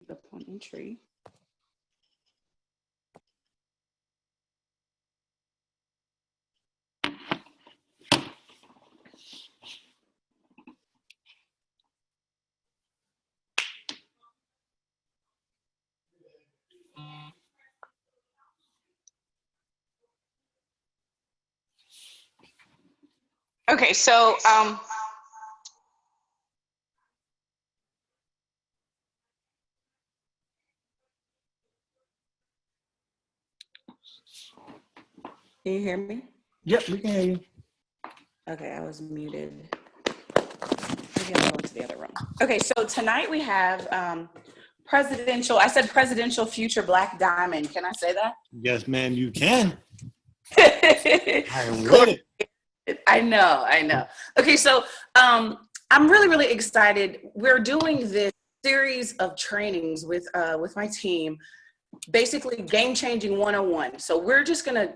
upon entry. Okay, so can you hear me? Yep, we can hear you. Okay, I was muted. Maybe I'll go into the other room. Okay, so tonight we have presidential future Black Diamond. Can I say that? Yes, ma'am, you can. I am with it. I know. Okay, so I'm really excited. We're doing this series of trainings with my team, basically game changing 101. So we're just gonna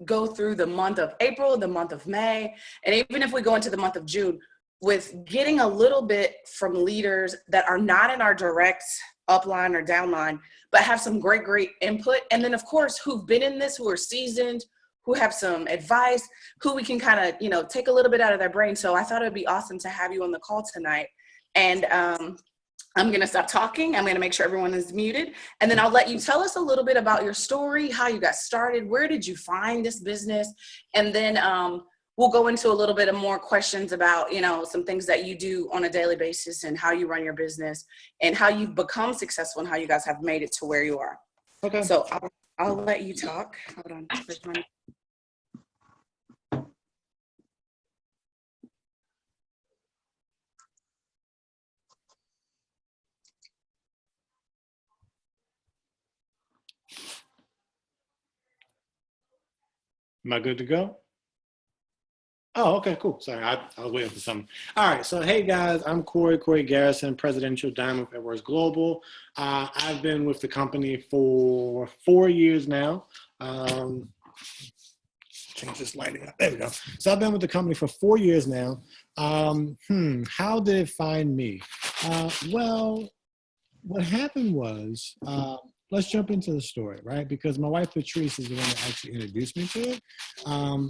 go through the month of April, the month of May, and even if we go into the month of June, with getting a little bit from leaders that are not in our direct upline or downline, but have some great input. And then of course, who've been in this, who are seasoned, who have some advice, who we can kind of, take a little bit out of their brain. So I thought it'd be awesome to have you on the call tonight. And I'm going to stop talking. I'm going to make sure everyone is muted. And then I'll let you tell us a little bit about your story, how you got started, where did you find this business? And then we'll go into a little bit of more questions about, some things that you do on a daily basis and how you run your business and how you've become successful and how you guys have made it to where you are. Okay. So I'll let you talk. Hold on. Am I good to go? Oh, okay, cool. Sorry, I was waiting for something. All right, so hey guys, I'm Corey Garrison, Presidential Diamond Corey Global. I've been with the company for 4 years now. Change this lighting up. There we go. So I've been with the company for 4 years now. How did it find me? Well, what happened was, let's jump into the story, right? Because my wife, Patrice, is the one that actually introduced me to it.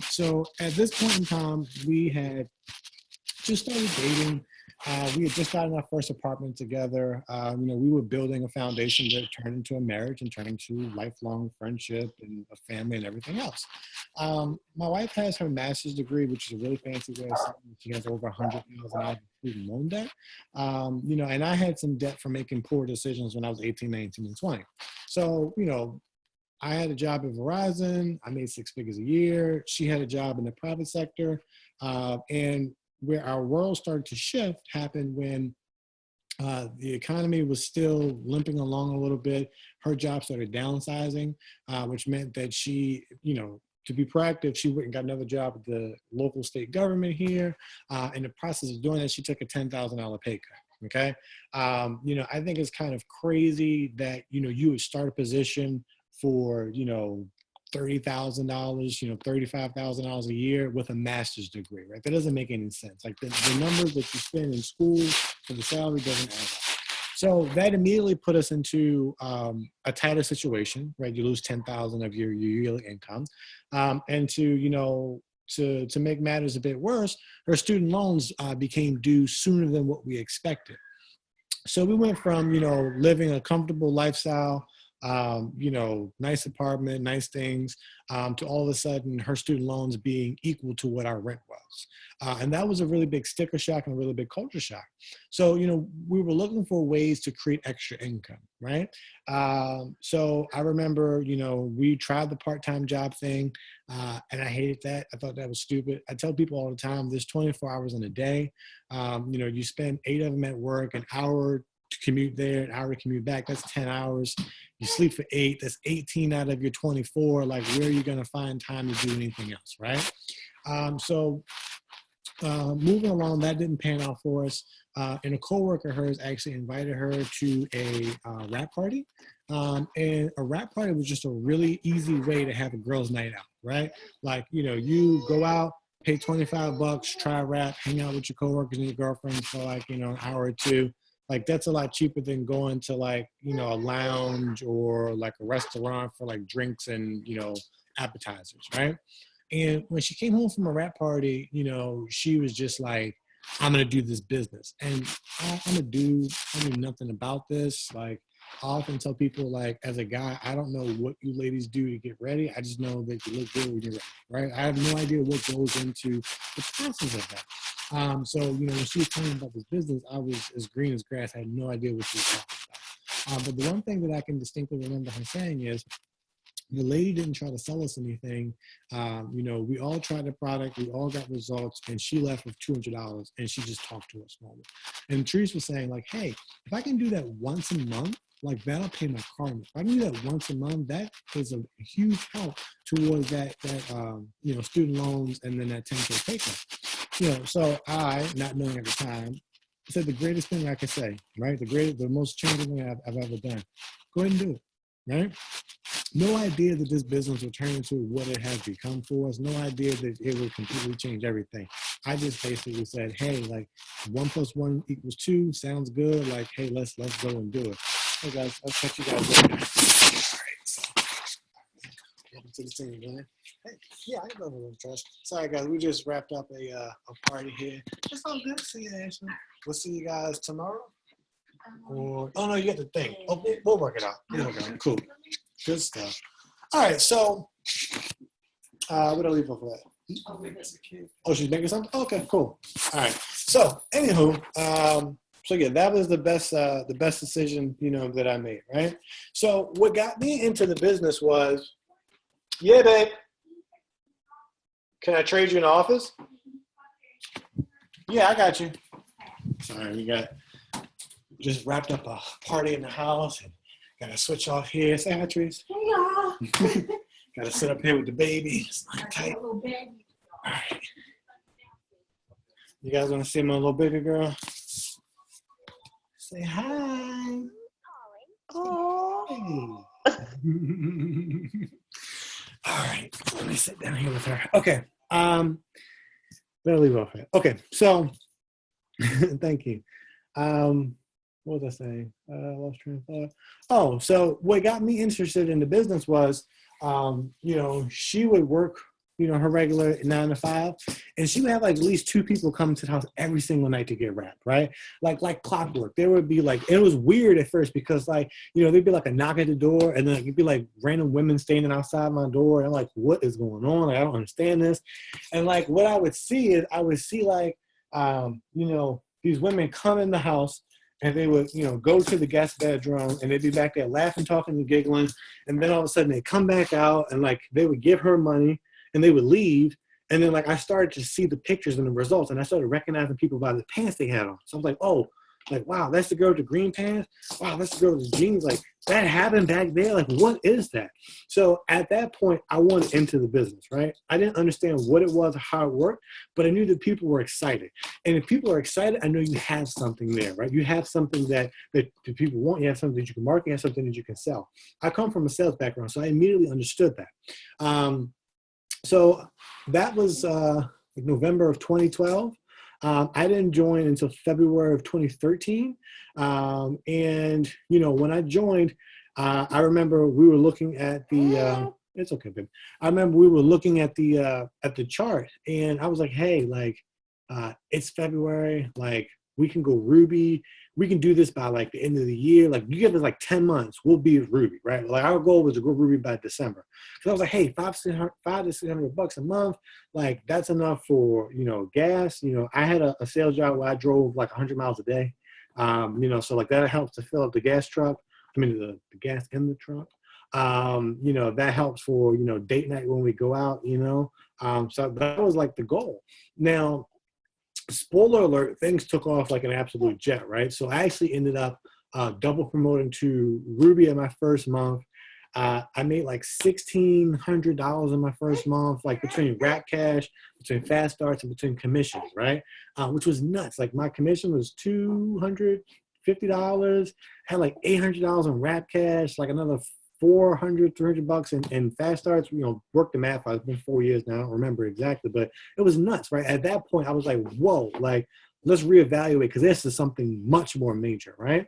So at this point in time, we had just started dating. We had just gotten our first apartment together. We were building a foundation that turned into a marriage and turned into lifelong friendship and a family and everything else. My wife has her master's degree, which is a really fancy way of saying she has over $100,000 in student loan debt. And I had some debt for making poor decisions when I was 18, 19, and 20. So, I had a job at Verizon. I made 6 figures a year. She had a job in the private sector. And where our world started to shift happened when the economy was still limping along a little bit. Her job started downsizing, which meant that she, to be proactive, she went and got another job at the local state government here. In the process of doing that, she took a $10,000 pay cut. Okay. I think it's kind of crazy that, you would start a position for, $30,000, $35,000 a year with a master's degree, right? That doesn't make any sense. Like the numbers that you spend in school for the salary doesn't add up. So that immediately put us into a tighter situation, right? You lose $10,000 of your yearly income. And to make matters a bit worse, her student loans became due sooner than what we expected. So we went from, living a comfortable lifestyle, nice apartment, nice things, to all of a sudden her student loans being equal to what our rent was. And that was a really big sticker shock and a really big culture shock. So, we were looking for ways to create extra income, right? So I remember, we tried the part-time job thing, and I hated that. I thought that was stupid. I tell people all the time, there's 24 hours in a day. You spend 8 of them at work, an hour to commute there, an hour to commute back, that's 10 hours. You sleep for 8, that's 18 out of your 24. Like, where are you going to find time to do anything else, right? Moving along, that didn't pan out for us. And a coworker of hers actually invited her to a rap party. And a rap party was just a really easy way to have a girls' night out, right? Like, you go out, pay $25, try rap, hang out with your coworkers and your girlfriends for like, an hour or two, Like that's a lot cheaper than going to like, you know, a lounge or like a restaurant for like drinks and, you know, appetizers, right? And when she came home from a rap party, you know, she was just like, I'm gonna do this business. And I'm a dude, I knew nothing about this. Like I often tell people, like, as a guy, I don't know what you ladies do to get ready. I just know that you look good when you're ready, right? I have no idea what goes into the process of that. So, you know, when she was telling me about this business, I was as green as grass. I had no idea what she was talking about. But the one thing that I can distinctly remember her saying is, the lady didn't try to sell us anything. You know, we all tried the product, we all got results, and she left with $200, and she just talked to us moment. And Therese was saying, like, hey, if I can do that once a month, like that'll pay my car note. If I can do that once a month, that is a huge help towards that you know, student loans and then that 10K pay cut. You know, so I, not knowing at the time, said the greatest thing I could say, right? The most challenging thing I've ever done. Go ahead and do it, right? No idea that this business would turn into what it has become for us. No idea that it would completely change everything. I just basically said, hey, like 1 + 1 = 2 sounds good. Like, hey, let's go and do it. Hey guys, I'll catch you guys later. All right, so welcome to the scene, man. Hey, yeah, I love a little trash. Sorry guys, we just wrapped up a party here. It's all good. See you, Ashley. We'll see you guys tomorrow. Or oh no, you got the thing. Oh, we'll work it out. We'll work it out. Cool. Good stuff. All right, so what did I leave off of that? Oh, she's making something? Okay, cool. All right. So, anywho, so yeah, that was the best decision, you know, that I made, right? So what got me into the business was, yeah, babe, can I trade you in the office? Yeah, I got you. Sorry, we just wrapped up a party in the house and gotta switch off here. Say hi, Therese. Hey, y'all. Gotta sit up here with the baby. It's not tight. All right. You guys want to see my little baby girl? Say hi. Oh. All right. Let me sit down here with her. Okay. Better leave off here. Okay. So, thank you. What was I saying? Lost train of thought. Oh, so what got me interested in the business was, you know, she would work, you know, her regular 9 to 5, and she would have like at least 2 people come to the house every single night to get wrapped, right? Like clockwork. There would be like, it was weird at first because like, you know, there'd be like a knock at the door and then it'd be like random women standing outside my door. And I'm like, what is going on? Like, I don't understand this. And like, what I would see is like, you know, these women come in the house and they would, you know, go to the guest bedroom and they'd be back there laughing, talking, and giggling. And then all of a sudden they come back out and like, they would give her money and they would leave. And then like, I started to see the pictures and the results and I started recognizing people by the pants they had on. So I was like, oh, like, wow, that's the girl with the green pants. Wow, that's the girl with the jeans. Like that happened back there. Like, what is that? So at that point, I wanted into the business, right? I didn't understand what it was or how it worked, but I knew that people were excited. And if people are excited, I know you have something there, right? You have something that people want. You have something that you can market. You have something that you can sell. I come from a sales background, so I immediately understood that. So that was like November of 2012. I didn't join until February of 2013. And, you know, when I joined, I remember we were looking at the, it's okay, babe. I remember we were looking at the chart and I was like, hey, like, it's February, like we can go Ruby. We can do this by like the end of the year. Like you give us like 10 months, we'll be at Ruby, right? Like our goal was to go Ruby by December. So I was like, hey, $500 to $600 a month. Like that's enough for, you know, gas. You know, I had a sales job where I drove like 100 miles a day. You know, so like that helps to fill up the gas truck. I mean, the gas in the truck. You know, that helps for, you know, date night when we go out, you know. So that was like the goal. Now, spoiler alert, things took off like an absolute jet, right? So I actually ended up double promoting to Ruby in my first month. I made like $1,600 in my first month, like between Rap Cash, between Fast Starts, and between commissions, right? Which was nuts. Like my commission was $250, had like $800 in Rap Cash, like another $300 in Fast Starts. You know, work the math. It's been 4 years now. I don't remember exactly, but it was nuts, right? At that point, I was like, whoa, like let's reevaluate because this is something much more major, right?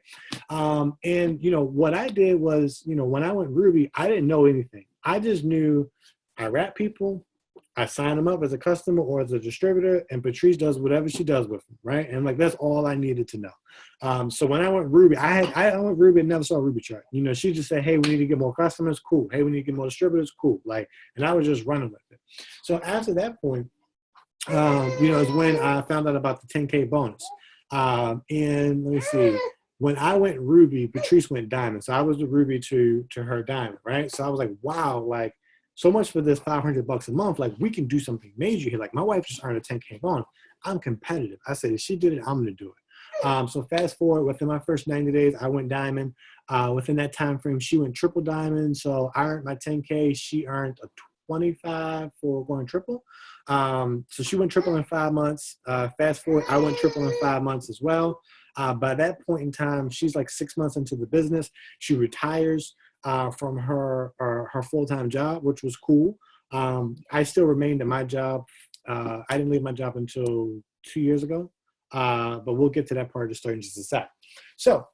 And, you know, what I did was, you know, when I went Ruby, I didn't know anything. I just knew I rap people, I sign them up as a customer or as a distributor, and Patrice does whatever she does with them, right? And like that's all I needed to know. So when I went Ruby, I went Ruby and never saw a Ruby chart. You know, she just said, "Hey, we need to get more customers." Cool. "Hey, we need to get more distributors." Cool. Like, and I was just running with it. So after that point, you know, is when I found out about the 10K bonus. And let me see. When I went Ruby, Patrice went Diamond. So I was the Ruby to her Diamond, right? So I was like, wow, like, so much for this $500 a month. Like, we can do something major here. Like, my wife just earned a 10K bonus. I'm competitive. I said, if she did it, I'm going to do it. So fast forward, within my first 90 days, I went Diamond. Within that time frame, she went triple Diamond. So I earned my 10K. She earned a 25 for going triple. So she went triple in 5 months. Fast forward, I went triple in 5 months as well. By that point in time, she's like 6 months into the business. She retires from her full-time job, which was cool. I still remained at my job. I didn't leave my job until 2 years ago, but we'll get to that part of the story in just a sec. So,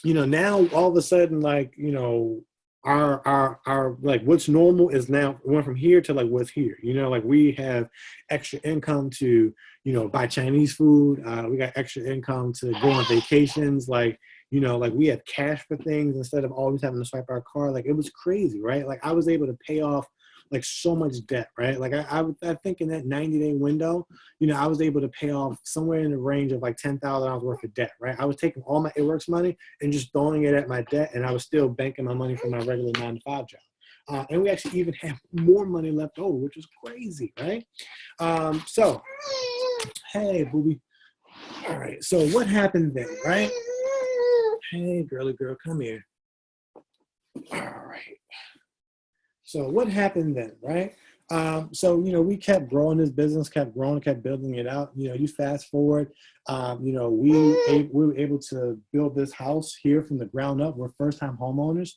you know, now all of a sudden, like, you know, our like what's normal is now went from here to like what's here. You know, like we have extra income to, you know, buy Chinese food. We got extra income to go on vacations. Like, you know, like we have cash for things instead of always having to swipe our card. Like it was crazy, right? Like I was able to pay off like so much debt, right? Like I think in that 90-day window, you know, I was able to pay off somewhere in the range of like $10,000 worth of debt, right? I was taking all my It-Works money and just throwing it at my debt, and I was still banking my money from my regular 9-to-5 job. And we actually even have more money left over, which is crazy, right? So, hey, booby. All right, so what happened then, right? Hey, girly girl, come here. All right. So what happened then, right? So, you know, we kept growing this business, kept growing, kept building it out. You know, you fast forward, you know, we were able to build this house here from the ground up. We're first-time homeowners.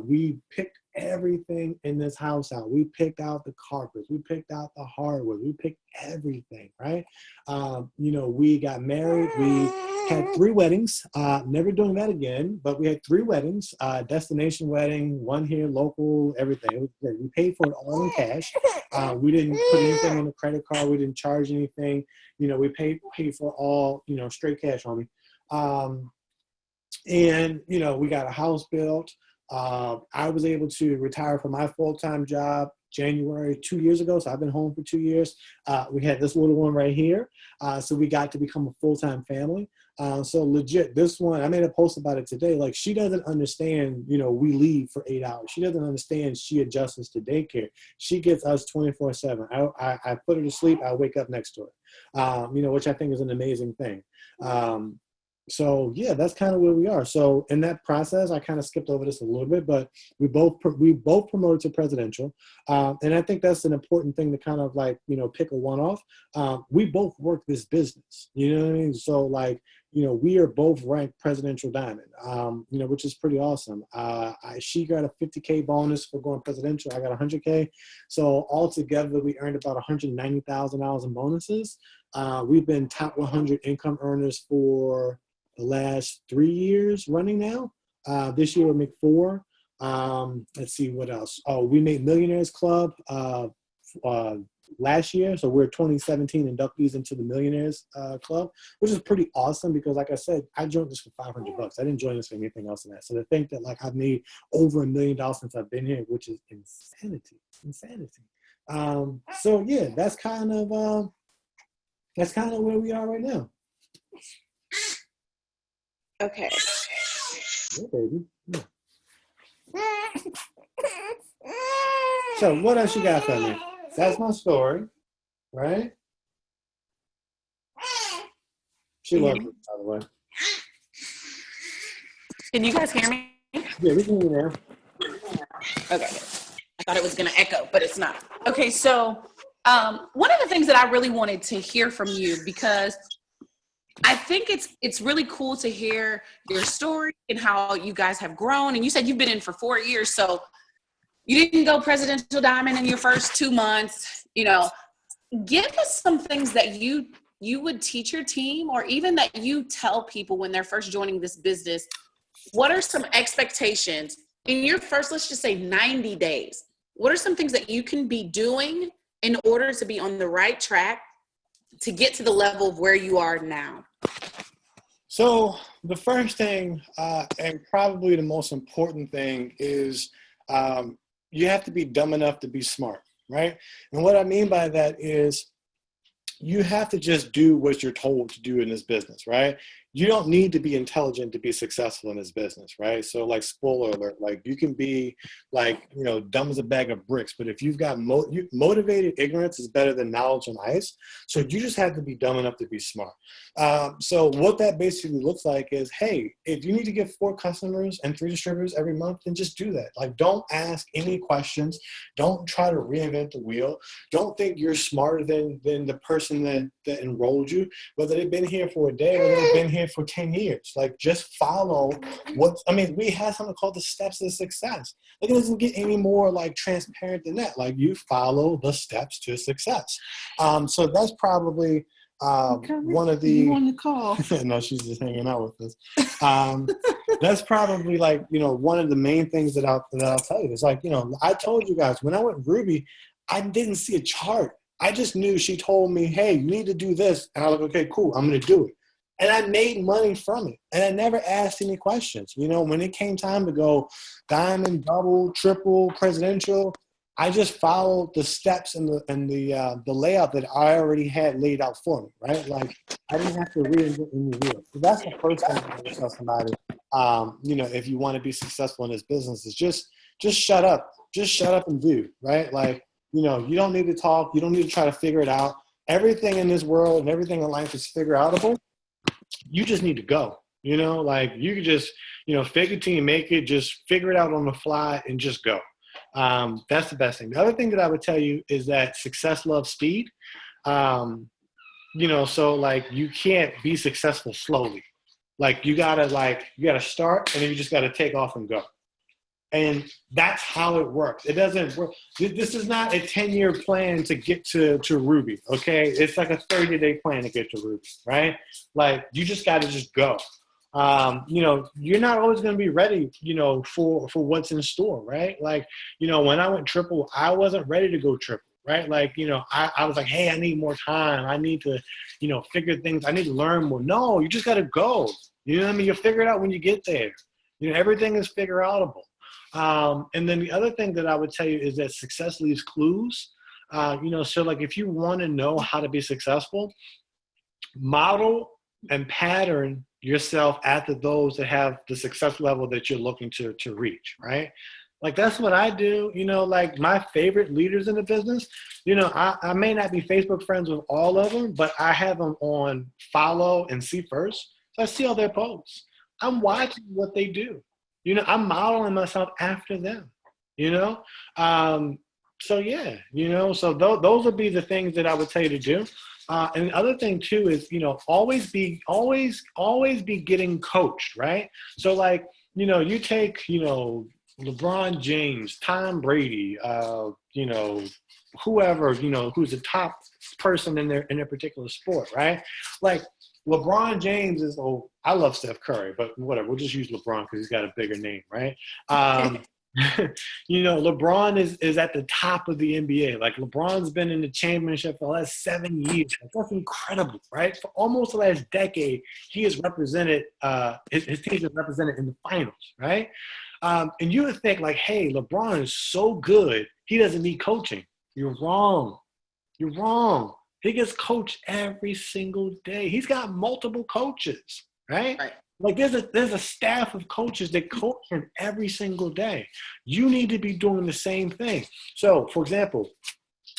We picked everything in this house out. We picked out the carpets. We picked out the hardwood. We picked everything, right? You know, we got married. We had 3 weddings, never doing that again, but we had 3 weddings, destination wedding, one here, local, everything. It was great. We paid for it all in cash. We didn't put anything on the credit card. We didn't charge anything. You know, we paid for all, you know, straight cash on me. And, you know, we got a house built. I was able to retire from my full-time job January 2 years ago. So I've been home for 2 years. We had this little one right here. So we got to become a full-time family. So legit, this one, I made a post about it today. Like she doesn't understand, you know, we leave for 8 hours. She doesn't understand she adjusts to daycare. She gets us 24/7. I put her to sleep. I wake up next to her, you know, which I think is an amazing thing. So yeah, that's kind of where we are. So in that process, I kind of skipped over this a little bit, but we both promoted to presidential. And I think that's an important thing to kind of like, you know, pick a one off. We both work this business, you know what I mean? So like, you know, we are both ranked Presidential Diamond, you know, which is pretty awesome. She got a 50K bonus for going presidential. I got 100K. So altogether, we earned about $190,000 in bonuses. We've been top 100 income earners for the last 3 years running now. This year we'll make 4. Let's see what else. Oh, we made Millionaires Club last year. So we're 2017 inductees into the Millionaires Club, which is pretty awesome because like I said, I joined this for $500. I didn't join this for anything else than that. So to think that like I've made over $1 million since I've been here, which is insanity. So yeah, that's kind of where we are right now. Okay. Yeah, baby. Yeah. So what else you got for me? That's my story, right? She loves it, by the way. Can you guys hear me? Yeah, we can hear you now. Okay. I thought it was going to echo, but it's not. Okay, so one of the things that I really wanted to hear from you, because I think it's really cool to hear your story and how you guys have grown. And you said you've been in for 4 years, so you didn't go Presidential Diamond in your first 2 months. You know, give us some things that you you would teach your team, or even that you tell people when they're first joining this business, what are some expectations in your first, let's just say 90 days? What are some things that you can be doing in order to be on the right track to get to the level of where you are now? So the first thing, and probably the most important thing, is you have to be dumb enough to be smart, right? And what I mean by that is you have to just do what you're told to do in this business, right? You don't need to be intelligent to be successful in this business, right? So like, spoiler alert, like you can be like, you know, dumb as a bag of bricks, but if you've got motivated ignorance is better than knowledge on ice. So you just have to be dumb enough to be smart. So what that basically looks like is, hey, if you need to get 4 customers and 3 distributors every month, then just do that. Like, don't ask any questions. Don't try to reinvent the wheel. Don't think you're smarter than the person that enrolled you, whether they've been here for a day, whether they've been here for 10 years. Like, just follow we have something called the steps of success. Like, it doesn't get any more like transparent than that. Like, you follow the steps to success. So that's probably one of the, you want to call? no, she's just hanging out with us. That's probably like, you know, one of the main things that I'll tell you. It's like, you know, I told you guys when I went Ruby, I didn't see a chart. I just knew she told me, hey, you need to do this. And I was like, okay, cool, I'm going to do it. And I made money from it. And I never asked any questions. You know, when it came time to go diamond, double, triple, presidential, I just followed the steps and the layout that I already had laid out for me, right? Like, I didn't have to reinvent any wheel. So that's the first thing I would tell somebody. You know, if you want to be successful in this business, is just shut up. Just shut up and do, right? Like, you know, you don't need to talk. You don't need to try to figure it out. Everything in this world and everything in life is figure outable. You just need to go, you know, like you could just, you know, fake it till you make it, just figure it out on the fly and just go. That's the best thing. The other thing that I would tell you is that success loves speed. You know, so like you can't be successful slowly. Like you gotta start and then you just gotta take off and go. And that's how it works. It doesn't work. This is not a 10-year plan to get to Ruby, okay? It's like a 30-day plan to get to Ruby, right? Like, you just got to just go. You know, you're not always going to be ready, you know, for what's in store, right? Like, you know, when I went triple, I wasn't ready to go triple, right? Like, you know, I was like, hey, I need more time. I need to, you know, figure things. I need to learn more. No, you just got to go. You know what I mean? You'll figure it out when you get there. You know, everything is figure outable. And then the other thing that I would tell you is that success leaves clues. You know, so like if you want to know how to be successful, model and pattern yourself after those that have the success level that you're looking to reach, right? Like that's what I do. You know, like my favorite leaders in the business, you know, I may not be Facebook friends with all of them, but I have them on follow and see first. So I see all their posts. I'm watching what they do. You know, I'm modeling myself after them, you know? So yeah, you know, so those would be the things that I would tell you to do. And the other thing too is, you know, always be getting coached, right? So like, you know, you take, you know, LeBron James, Tom Brady, you know, whoever, you know, who's the top person in their particular sport, right? Like, LeBron James is, oh, I love Steph Curry, but whatever. We'll just use LeBron because he's got a bigger name, right? You know, LeBron is at the top of the NBA. Like, LeBron's been in the championship for the last 7 years. That's incredible, right? For almost the last decade, he has represented, his team is represented in the finals, right? And you would think, like, hey, LeBron is so good, he doesn't need coaching. You're wrong. You're wrong. He gets coached every single day. He's got multiple coaches, right? Like there's a staff of coaches that coach him every single day. You need to be doing the same thing. So, for example,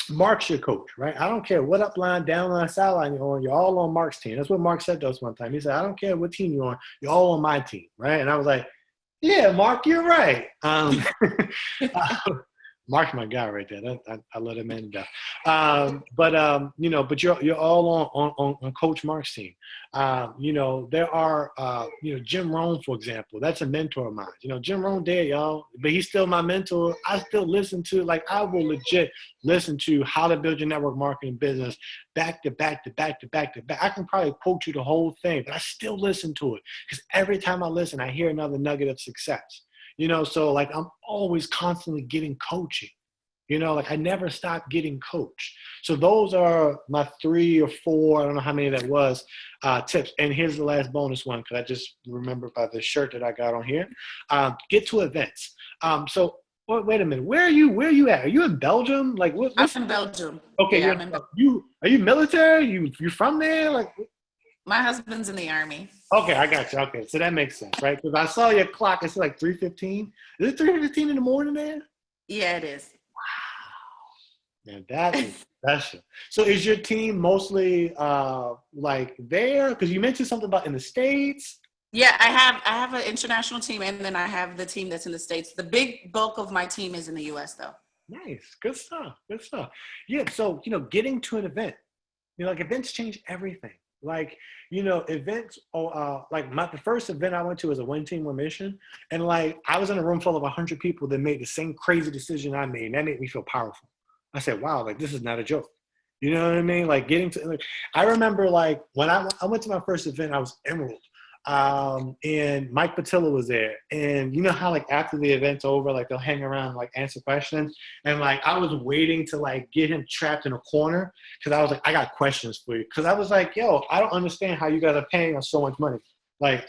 Mark's your coach, right? I don't care what upline, downline, sideline you're on. You're all on Mark's team. That's what Mark said to us one time. He said, I don't care what team you're on. You're all on my team, right? And I was like, yeah, Mark, you're right. Mark's my guy right there. I let him in death. But you're all on Coach Mark's team. There are Jim Rohn, for example. That's a mentor of mine. Jim Rohn dead, y'all, but he's still my mentor. I still listen to, I will legit listen to How to Build Your Network Marketing Business back to back to back to back to back. I can probably quote you the whole thing, but I still listen to it because every time I listen, I hear another nugget of success. So I'm always constantly getting coaching. I never stop getting coached. So those are my 3 or 4, I don't know how many that was, tips. And here's the last bonus one, because I just remember by the shirt that I got on here. Get to events. So wait a minute. Where are you at? Are you in Belgium? I'm in Belgium. Okay, yeah, are you military? You from there? My husband's in the Army. Okay, I got you. Okay, so that makes sense, right? Because I saw your clock. It's 3:15. Is it 3:15 in the morning there? Yeah, it is. Wow. Man, that is special. So is your team mostly there? Because you mentioned something about in the States. Yeah, I have an international team, and then I have the team that's in the States. The big bulk of my team is in the U.S., though. Nice. Good stuff. Good stuff. Yeah, so, getting to an event, events change everything. Events, the first event I went to was a One Team One Mission. And I was in a room full of 100 people that made the same crazy decision I made. And that made me feel powerful. I said, wow, this is not a joke. You know what I mean? Getting to, I remember when I went to my first event, I was Emerald. And Mike Patilla was there. And you know how after the event's over, they'll hang around and answer questions. And I was waiting to get him trapped in a corner because I was I got questions for you. Because I was yo, I don't understand how you guys are paying us so much money.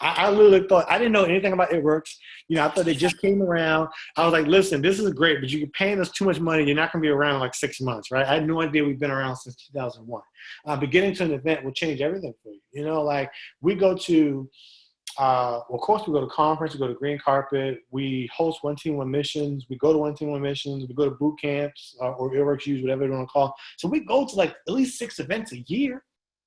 I literally thought, I didn't know anything about It Works. I thought they just came around. I was listen, this is great, but you're paying us too much money. You're not going to be around 6 months, right? I had no idea we've been around since 2001. But getting to an event will change everything for you. We go to, of course, we go to conference, we go to green carpet, we host One Team One Missions, we go to One Team One Missions, we go to boot camps or It Works Use, whatever you want to call. So we go to at least 6 events a year.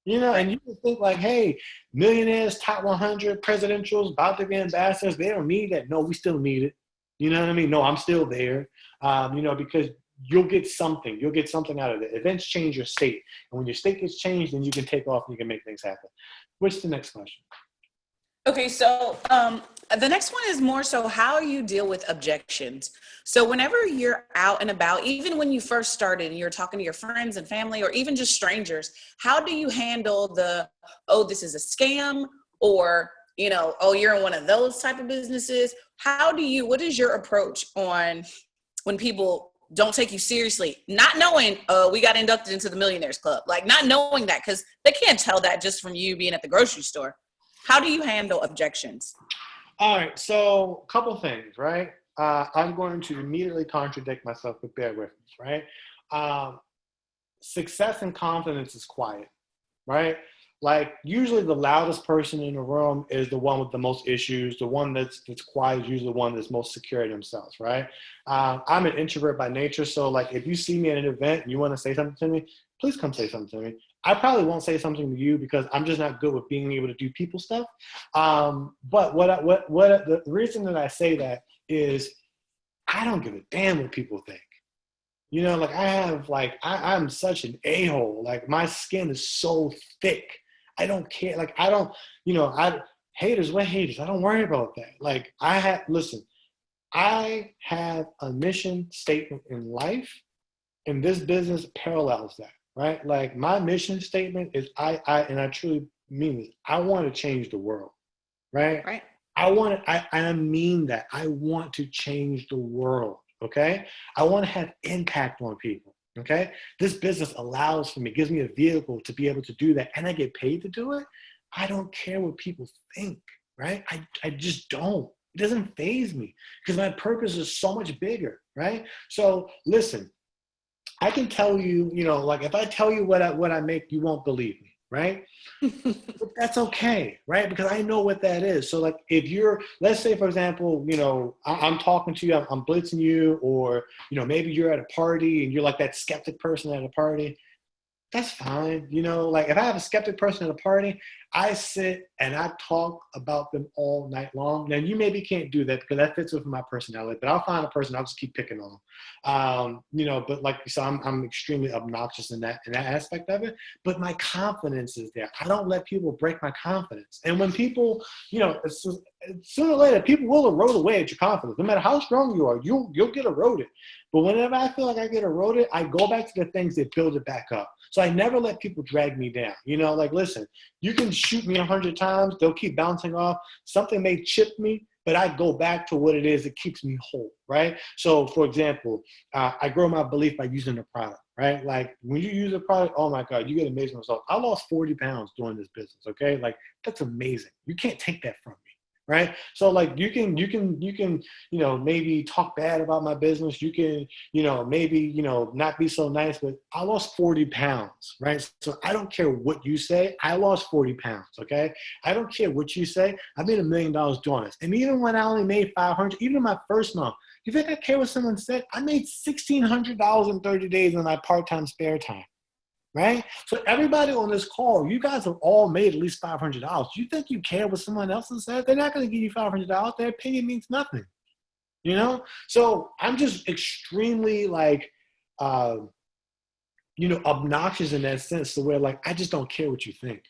And you can think hey, millionaires, top 100, presidentials, about to be ambassadors, they don't need that. No, we still need it. You know what I mean? No, I'm still there, because you'll get something. You'll get something out of it. Events change your state. And when your state gets changed, then you can take off and you can make things happen. What's the next question? Okay, so the next one is more so how you deal with objections. So whenever you're out and about, even when you first started and you're talking to your friends and family or even just strangers, how do you handle this is a scam, or, oh, you're in one of those type of businesses? What is your approach on when people don't take you seriously, not knowing, we got inducted into the Millionaires Club, not knowing that, because they can't tell that just from you being at the grocery store. How do you handle objections? All right. So a couple things, right? I'm going to immediately contradict myself, but bear with me, right? Success and confidence is quiet, right? Usually the loudest person in the room is the one with the most issues. The one that's quiet is usually the one that's most secure in themselves, right? I'm an introvert by nature. So if you see me at an event and you want to say something to me, please come say something to me. I probably won't say something to you because I'm just not good with being able to do people stuff. But the reason that I say that is I don't give a damn what people think. I'm such an a-hole. My skin is so thick. I don't care. Haters, what haters? I don't worry about that. I have a mission statement in life, and this business parallels that. Right? My mission statement is and I truly mean this. I want to change the world. Right? Right. I mean that. I want to change the world. Okay? I want to have impact on people. Okay? This business allows for me, gives me a vehicle to be able to do that, and I get paid to do it. I don't care what people think. Right? I just don't. It doesn't faze me because my purpose is so much bigger. Right? So listen. I can tell you, if I tell you what I make, you won't believe me, right? But that's okay, right? Because I know what that is. So if let's say, for example, I'm talking to you, I'm blitzing you, or, maybe you're at a party and you're that skeptic person at a party, that's fine. If I have a skeptic person at a party, I sit and I talk about them all night long. Now, you maybe can't do that because that fits with my personality, but I'll find a person, I'll just keep picking on them. You know, but like you said, I'm extremely obnoxious in that aspect of it, but my confidence is there. I don't let people break my confidence. And when people, you know, sooner or later, people will erode away at your confidence. No matter how strong you are, you'll get eroded. But whenever I feel like I get eroded, I go back to the things that build it back up. So I never let people drag me down. You know, like, listen, you can shoot me 100 times. They'll keep bouncing off. Something may chip me, but I go back to what it is that keeps me whole, right? So, for example, I grow my belief by using the product, right? Like, when you use a product, oh, my God, you get amazing results. I lost 40 pounds doing this business, okay? Like, that's amazing. You can't take that from me. Right. So like you can, you know, maybe talk bad about my business. You can, you know, maybe, you know, not be so nice, but I lost 40 pounds. Right. So I don't care what you say. I lost 40 pounds. Okay. I don't care what you say. I made $1 million doing this. And even when I only made 500, even in my first month, you think I care what someone said? I made $1,600 in 30 days in my part-time spare time. Right? So everybody on this call, you guys have all made at least $500. You think you care what someone else has said? They're not going to give you $500. Their opinion means nothing. You know? So I'm just extremely like, you know, obnoxious in that sense to where like, I just don't care what you think.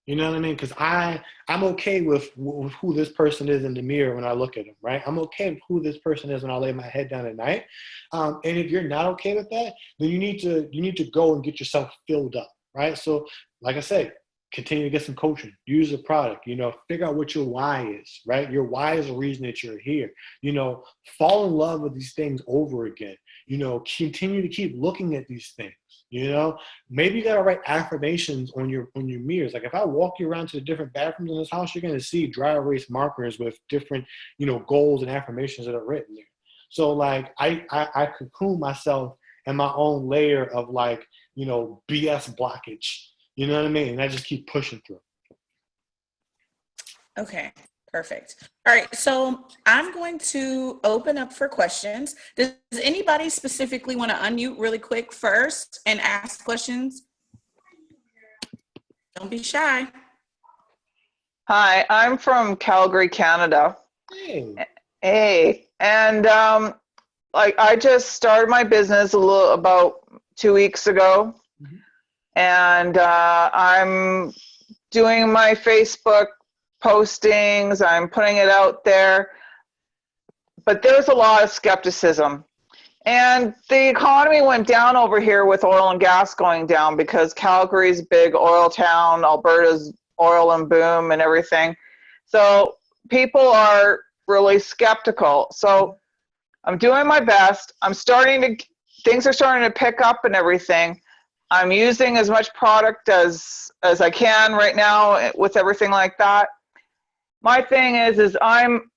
You know what I mean? Because I'm okay with who this person is in the mirror when I look at them, right? I'm okay with who this person is when I lay my head down at night. And if you're not okay with that, then you need to go and get yourself filled up, right? So, like I said, continue to get some coaching. Use the product. You know, figure out what your why is, right? Your why is the reason that you're here. You know, fall in love with these things over again. You know, continue to keep looking at these things. You know, maybe you got to write affirmations on your mirrors. Like if I walk you around to the different bathrooms in this house, you're going to see dry erase markers with different, you know, goals and affirmations that are written there. So like I cocoon myself in my own layer of like, you know, BS blockage. You know what I mean? And I just keep pushing through. Okay, perfect. All right, so I'm going to open up for questions. Does anybody specifically want to unmute really quick first and ask questions? Don't be shy. Hi, I'm from Calgary, Canada. Hey. Hey, and like I just started my business about 2 weeks ago, and I'm doing my Facebook postings. I'm putting it out there, but there's a lot of skepticism. And the economy went down over here with oil and gas going down because Calgary's a big oil town, Alberta's oil and boom and everything. So people are really skeptical. So I'm doing my best. Things are starting to pick up and everything. I'm using as much product as I can right now with everything like that. My thing is I'm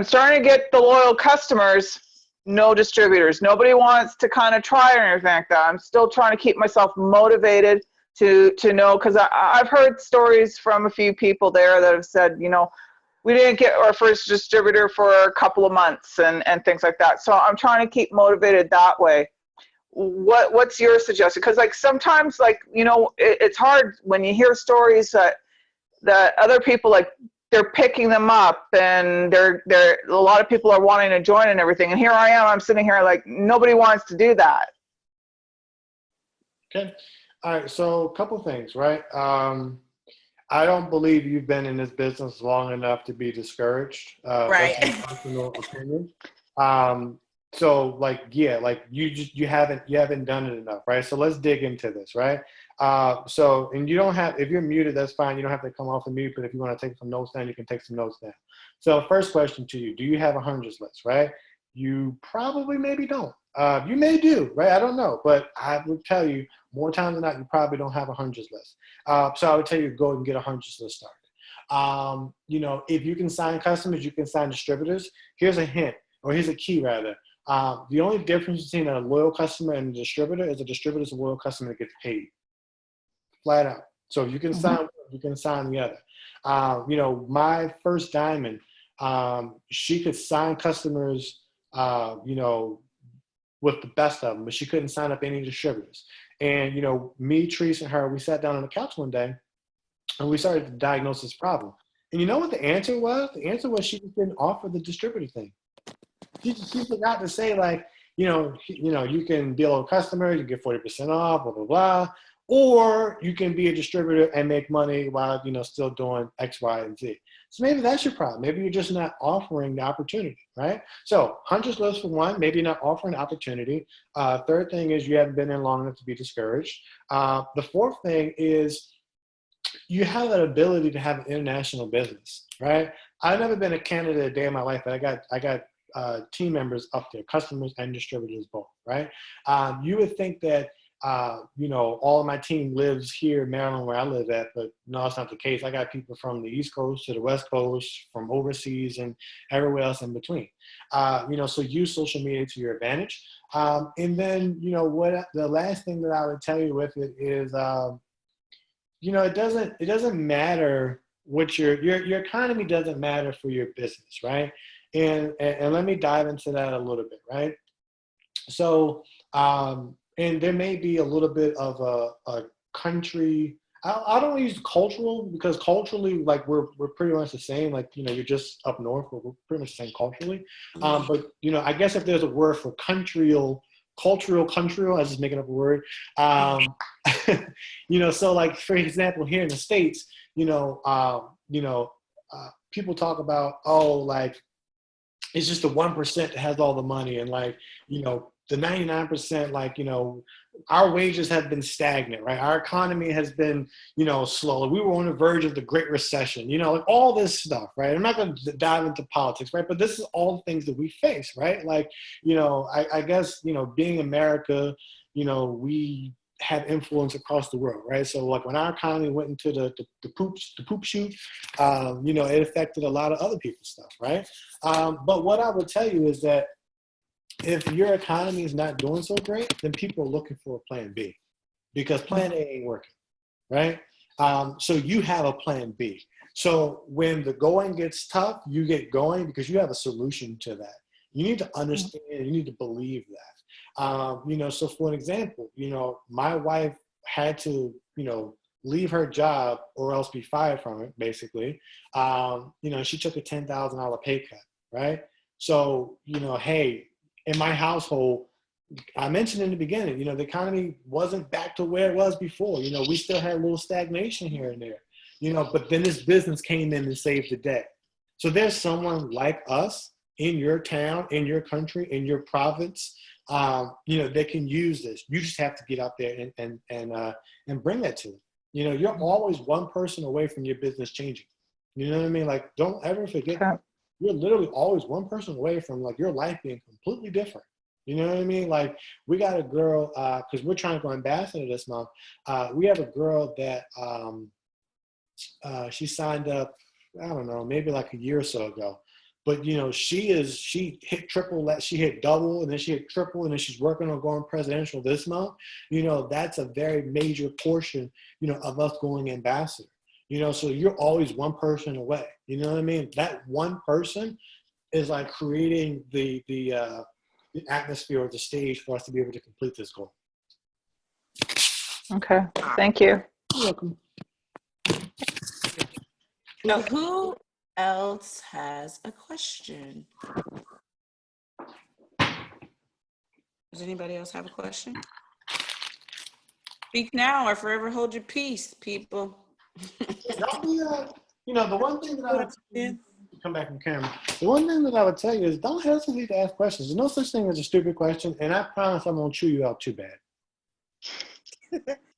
starting to get the loyal customers, no distributors. Nobody wants to kind of try or anything like that. I'm still trying to keep myself motivated to know, because I've heard stories from a few people there that have said, you know, we didn't get our first distributor for a couple of months and things like that. So I'm trying to keep motivated that way. What's your suggestion? Because like sometimes, like, you know, it's hard when you hear stories that other people, like, they're picking them up and they're a lot of people are wanting to join and everything. And here I am, I'm sitting here like nobody wants to do that. Okay. All right. So a couple things, right? I don't believe you've been in this business long enough to be discouraged. Right. That's my personal opinion. So like, yeah, like you haven't done it enough, right? So let's dig into this, right? So, and you don't have, if you're muted, that's fine. You don't have to come off the mute, but if you want to take some notes down, you can take some notes down. So first question to you, do you have a hundreds list, right? You probably maybe don't. You may do, right? I don't know, but I would tell you more times than not, you probably don't have a hundreds list. So I would tell you, go and get a hundreds list started. You know, if you can sign customers, you can sign distributors. Here's a hint, or here's a key rather. The only difference between a loyal customer and a distributor is a distributor is a loyal customer that gets paid. Flat out. So if you can sign one, you can sign the other. You know, my first diamond, she could sign customers, you know, with the best of them, but she couldn't sign up any distributors. And, you know, me, Treese, and her, we sat down on the couch one day And we started to diagnose this problem. And you know what the answer was? The answer was she just didn't offer the distributor thing. She forgot to say, like, you can deal with customers, you get 40% off, blah, blah, blah. Or you can be a distributor and make money while, still doing X, Y, and Z. So maybe that's your problem. Maybe you're just not offering the opportunity, right? So hunters list for one, maybe you're not offering the opportunity. Third thing is you haven't been in long enough to be discouraged. The fourth thing is you have that ability to have an international business, right? I've never been a candidate a day in my life, but I got team members up there, customers and distributors both, right? You would think that, all of my team lives here in Maryland where I live at, but no, it's not the case. I got people from the East Coast to the West Coast, from overseas and everywhere else in between. So use social media to your advantage. And then, what the last thing that I would tell you with it is, it doesn't matter what your economy doesn't matter for your business, right? And let me dive into that a little bit, right? So, and there may be a little bit of a country. I don't use cultural because culturally, like we're pretty much the same. Like you're just up north, but we're pretty much the same culturally. But I guess if there's a word for cultural, I was just making up a word. So like for example, here in the States, people talk about like it's just the 1% that has all the money, and like the 99%, like our wages have been stagnant, right? Our economy has been slow. We were on the verge of the Great Recession, like all this stuff, right? I'm not going to dive into politics, right? But this is all the things that we face, right? Like I guess being America, we have influence across the world, right? So like when our economy went into the poop chute, it affected a lot of other people's stuff, right? But what I would tell you is that if your economy is not doing so great, then people are looking for a plan B because plan A ain't working, right? So you have a plan B. So when the going gets tough, you get going because you have a solution to that. You need to understand, you need to believe that. So for an example, my wife had to, leave her job or else be fired from it, basically. She took a $10,000 pay cut, right? So, hey, in my household, I mentioned in the beginning, the economy wasn't back to where it was before. We still had a little stagnation here and there, but then this business came in and saved the day. So there's someone like us in your town, in your country, in your province, they can use this. You just have to get out there and bring that to them. You're always one person away from your business changing. You know what I mean? Like, don't ever forget that. You're literally always one person away from like your life being completely different. You know what I mean? Like we got a girl, cause we're trying to go ambassador this month. We have a girl that, she signed up, I don't know, maybe like a year or so ago, but she hit triple, she hit double, and then she hit triple, and then she's working on going presidential this month. That's a very major portion, of us going ambassador. So you're always one person away. You know what I mean? That one person is like creating the atmosphere or the stage for us to be able to complete this goal. Okay, thank you. You're welcome. Now, who else has a question? Does anybody else have a question? Speak now or forever hold your peace, people. The one thing that I would come back from camera. The one thing that I would tell you is don't hesitate to ask questions. There's no such thing as a stupid question, and I promise I'm gonna chew you out too bad.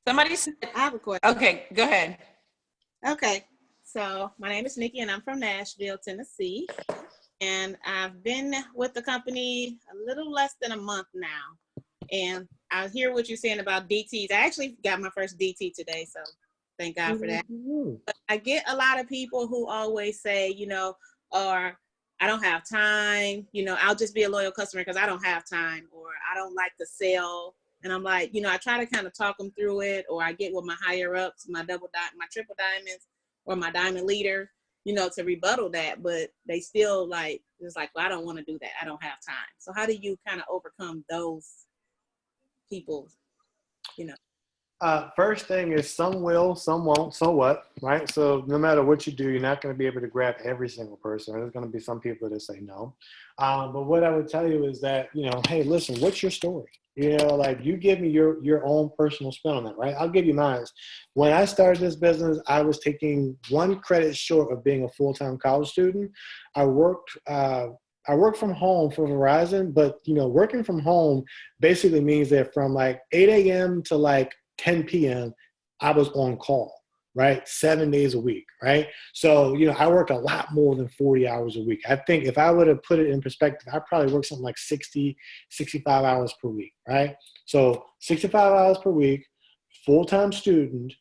Somebody said I have a question. Okay, go ahead. Okay, so my name is Nikki, and I'm from Nashville, Tennessee, and I've been with the company a little less than a month now. And I hear what you're saying about DTs. I actually got my first DT today, so thank God for that. But I get a lot of people who always say, or I don't have time, I'll just be a loyal customer because I don't have time, or I don't like to sell. And I'm like, I try to kind of talk them through it, or I get with my higher ups, my triple diamonds, or my diamond leader, to rebuttal that. But they still it's like, well, I don't want to do that. I don't have time. So how do you kind of overcome those people, First thing is some will, some won't, so what, right? So no matter what you do, you're not going to be able to grab every single person. There's going to be some people that say no. But what I would tell you is that, hey, listen, what's your story? Like you give me your own personal spin on that, right? I'll give you mine. When I started this business, I was taking one credit short of being a full-time college student. I worked from home for Verizon, but working from home basically means that from like 8 a.m. to like 10 p.m., I was on call, right? 7 days a week, right? So, I work a lot more than 40 hours a week. I think if I would have put it in perspective, I probably work something like 60, 65 hours per week, right? So 65 hours per week, full-time student,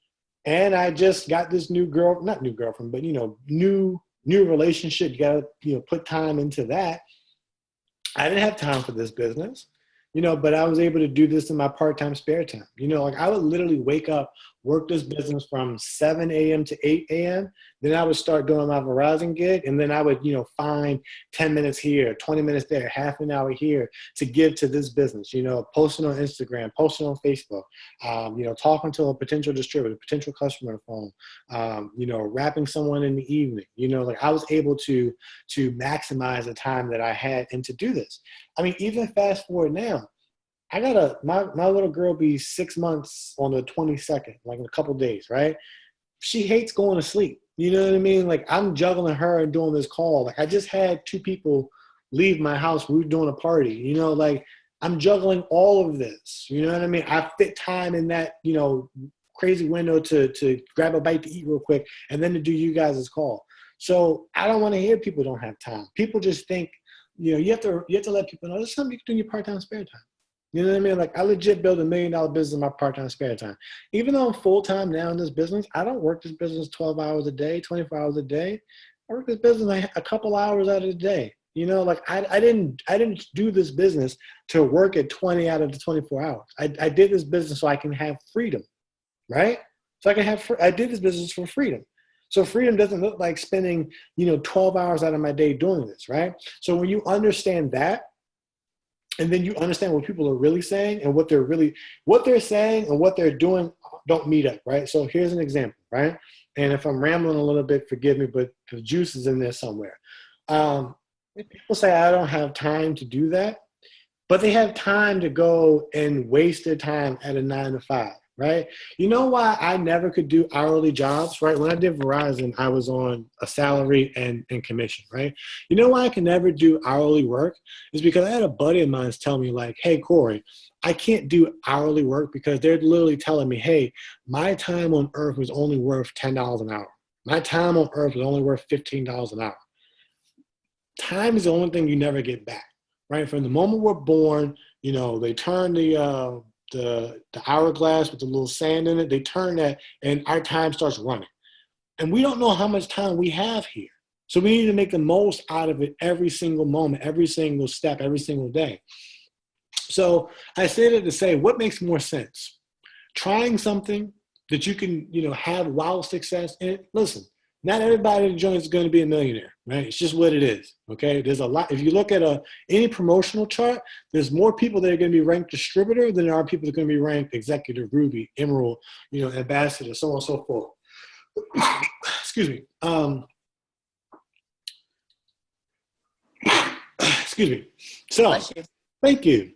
and I just got this not new girlfriend, but, new relationship. You got to, put time into that. I didn't have time for this business. But I was able to do this in my part-time spare time. Like I would literally wake up, work this business from 7 a.m. to 8 a.m. Then I would start doing my Verizon gig. And then I would, find 10 minutes here, 20 minutes there, half an hour here to give to this business, posting on Instagram, posting on Facebook, talking to a potential distributor, potential customer on the phone, wrapping someone in the evening, like I was able to maximize the time that I had and to do this. I mean, even fast forward now, I got my little girl be 6 months on the 22nd, like in a couple days, right? She hates going to sleep. You know what I mean? Like I'm juggling her and doing this call. Like I just had 2 people leave my house. We were doing a party, like I'm juggling all of this. You know what I mean? I fit time in that, crazy window to grab a bite to eat real quick and then to do you guys' call. So I don't want to hear people don't have time. People just think, you have to let people know there's something you can do in your part-time spare time. You know what I mean? Like I legit built $1 million business in my part-time spare time. Even though I'm full-time now in this business, I don't work this business 12 hours a day, 24 hours a day. I work this business like a couple hours out of the day. Like I didn't do this business to work at 20 out of the 24 hours. I did this business so I can have freedom, right? So I did this business for freedom. So freedom doesn't look like spending, 12 hours out of my day doing this, right? So when you understand that, and then you understand what people are really saying and what they're saying and what they're doing don't meet up, right? So here's an example, right? And if I'm rambling a little bit, forgive me, but the juice is in there somewhere. People say I don't have time to do that, but they have time to go and waste their time at a 9 to 5. Right? You know why I never could do hourly jobs, right? When I did Verizon, I was on a salary and commission, right? You know why I can never do hourly work is because I had a buddy of mine tell me like, hey, Corey, I can't do hourly work because they're literally telling me, hey, my time on earth was only worth $10 an hour. My time on earth was only worth $15 an hour. Time is the only thing you never get back, right? From the moment we're born, they turn the hourglass with the little sand in it, they turn that and our time starts running. And we don't know how much time we have here. So we need to make the most out of it every single moment, every single step, every single day. So I say that to say, what makes more sense? Trying something that you can, have wild success in it. Listen, not everybody in the joint is going to be a millionaire, right? It's just what it is, okay? There's a lot. If you look at any promotional chart, there's more people that are going to be ranked distributor than there are people that are going to be ranked executive, Ruby, Emerald, ambassador, so on and so forth. Excuse me. Excuse me. So, thank you.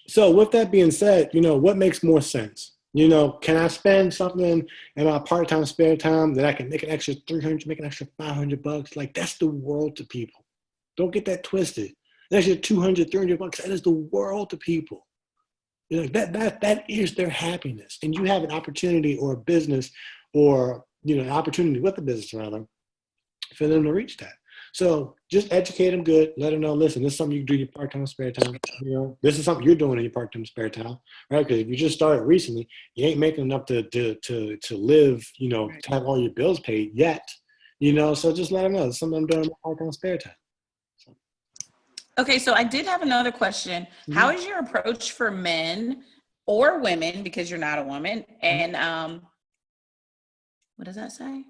So with that being said, what makes more sense? Can I spend something in my part-time spare time that I can make an extra $300, make an extra $500? Like that's the world to people. Don't get that twisted. An extra $200, $300, that is the world to people. That is their happiness. And you have an opportunity or a business or, an opportunity with the business rather for them to reach that. So just educate them good. Let them know, listen, this is something you can do in your part-time spare time. This is something you're doing in your part-time spare time, right? Because if you just started recently, you ain't making enough to live, to have all your bills paid yet, so just let them know. It's something I'm doing in my part-time spare time. So. Okay, so I did have another question. Mm-hmm. How is your approach for men or women, because you're not a woman, and what does that say?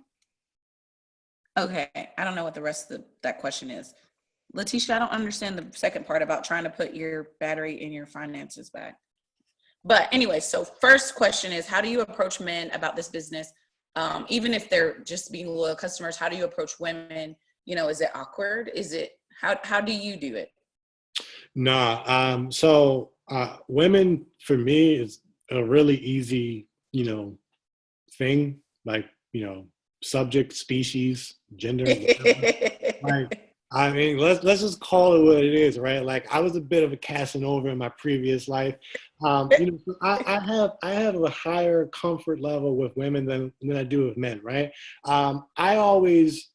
Okay, I don't know what the rest of that question is. Letitia, I don't understand the second part about trying to put your battery in your finances back. But anyway, so first question is, how do you approach men about this business? Even if they're just being loyal customers, how do you approach women? You know, is it awkward? Is it, how do you do it? Nah. Women for me is a really easy, thing, like, subject, species, gender, whatever. Like, I mean, let's just call it what it is, right? Like, I was a bit of a Casanova in my previous life. So I have a higher comfort level with women than I do with men, right? Here's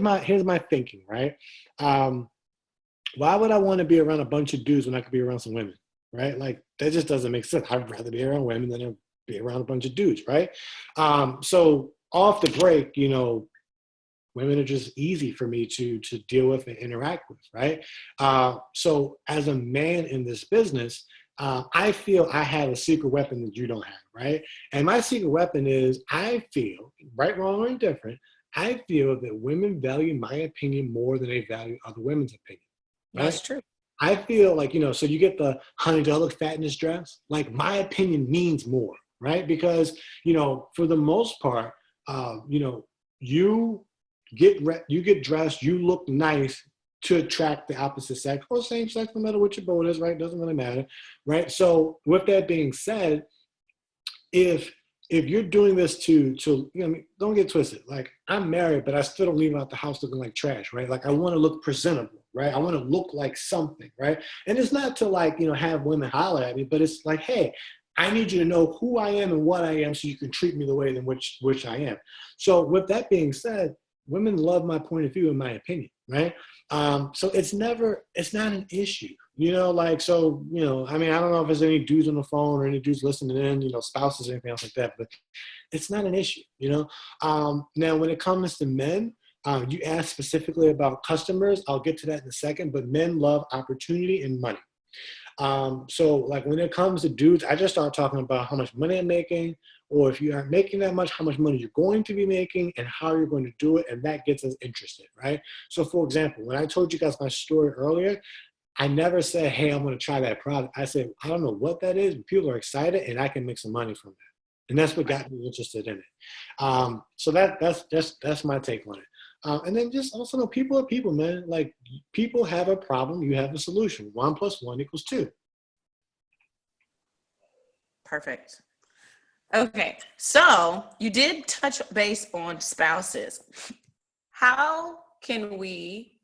my thinking, right? Why would I want to be around a bunch of dudes when I could be around some women, right? Like, that just doesn't make sense. I'd rather be around women than be around a bunch of dudes, right? So off the break, women are just easy for me to deal with and interact with, right? So as a man in this business, I feel I have a secret weapon that you don't have, right? And my secret weapon is, I feel, right, wrong, or indifferent, I feel that women value my opinion more than they value other women's opinion. Right? That's true. I feel like, so you get the honey, do I look fat in this dress? Like, my opinion means more, right? Because, for the most part, you get dressed, you look nice to attract the opposite sex or same sex, no matter what your boat is, right? Doesn't really matter, right? So with that being said, if you're doing this to don't get twisted. Like, I'm married, but I still don't leave out the house looking like trash, right? Like, I want to look presentable, right? I want to look like something, right? And it's not to have women holler at me, but it's like, hey, I need you to know who I am and what I am so you can treat me the way in which I am. So with that being said, women love my point of view and my opinion, right? So it's not an issue, I mean, I don't know if there's any dudes on the phone or any dudes listening in, spouses or anything else like that, but it's not an issue, Now, when it comes to men, you asked specifically about customers. I'll get to that in a second, but men love opportunity and money. So like, when it comes to dudes, I just start talking about how much money I'm making, or if you aren't making that much, how much money you're going to be making and how you're going to do it. And that gets us interested, right? So for example, when I told you guys my story earlier, I never said, hey, I'm going to try that product. I said, I don't know what that is, but people are excited and I can make some money from that. And that's what got me interested in it. So that's my take on it. And then just also know, people are people, man. Like, people have a problem, you have a solution. 1 + 1 = 2. Perfect. Okay, so you did touch base on spouses. How can we,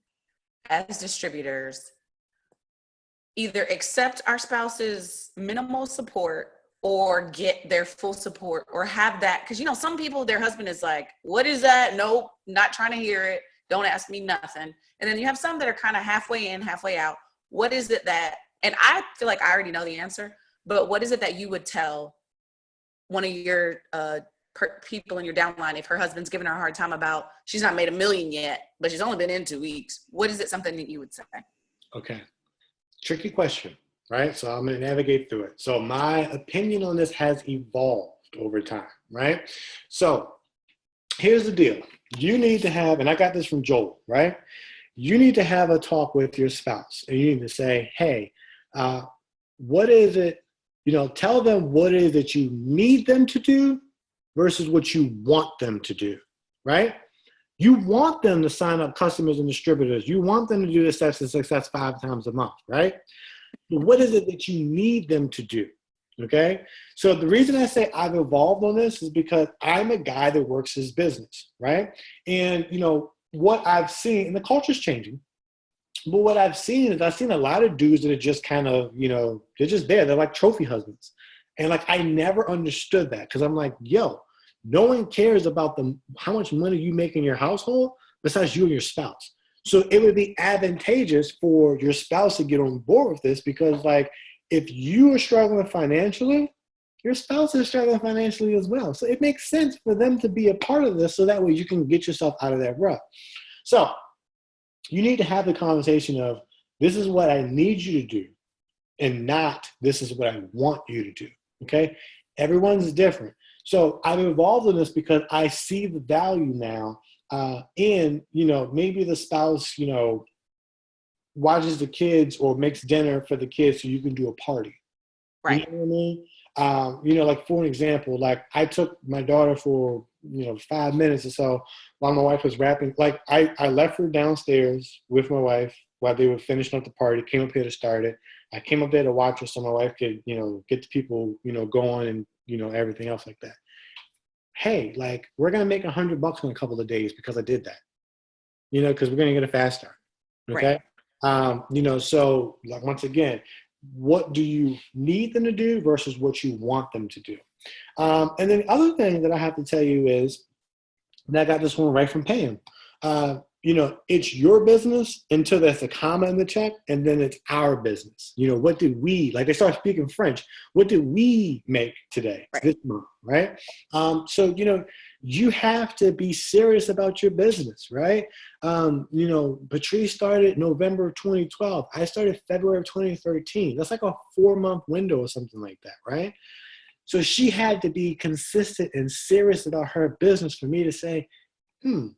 as distributors, either accept our spouse's minimal support or get their full support, or have that? Because, some people, their husband is like, what is that? Nope, not trying to hear it. Don't ask me nothing. And then you have some that are kind of halfway in, halfway out. What is it that, and I feel like I already know the answer, but what is it that you would tell one of your people in your downline if her husband's giving her a hard time about, she's not made $1 million yet, but she's only been in 2 weeks? What is it, something that you would say? Okay. Tricky question, right? So I'm going to navigate through it. So my opinion on this has evolved over time, right? So here's the deal. You need to have, and I got this from Joel, right? You need to have a talk with your spouse, and you need to say, hey, what is it, tell them what it is that you need them to do versus what you want them to do, right? You want them to sign up customers and distributors. You want them to do this Steps to Success 5 times a month, right? But what is it that you need them to do? Okay. So the reason I say I've evolved on this is because I'm a guy that works his business, right? And, what I've seen, and the culture's changing, but what I've seen is I've seen a lot of dudes that are just kind of, they're just there. They're like trophy husbands. And like, I never understood that, because I'm like, yo, no one cares about how much money you make in your household besides you and your spouse. So it would be advantageous for your spouse to get on board with this, because like, if you are struggling financially, your spouse is struggling financially as well. So it makes sense for them to be a part of this, so that way you can get yourself out of that rut. So you need to have the conversation of, this is what I need you to do, and not, this is what I want you to do, okay? Everyone's different. So I'm involved in this because I see the value now in, maybe the spouse, watches the kids or makes dinner for the kids so you can do a party, Right. You know what I mean? Like for an example, like I took my daughter for, 5 minutes or so while my wife was wrapping. Like I left her downstairs with my wife while they were finishing up the party, came up here to start it. I came up there to watch her so my wife could, get the people, going and, everything else like that. Hey, like we're going to make $100 in a couple of days because I did that, because we're going to get a fast start. Okay. Right. So like, once again, what do you need them to do versus what you want them to do? And then the other thing that I have to tell you is, and I got this one right from Pam, it's your business until there's a comma in the check, and then it's our business. What did we, like they start speaking French, what did we make today, this month, right? So, you have to be serious about your business, right? Patrice started November of 2012. I started February of 2013. That's like a 4-month window or something like that, right? So she had to be consistent and serious about her business for me to say, I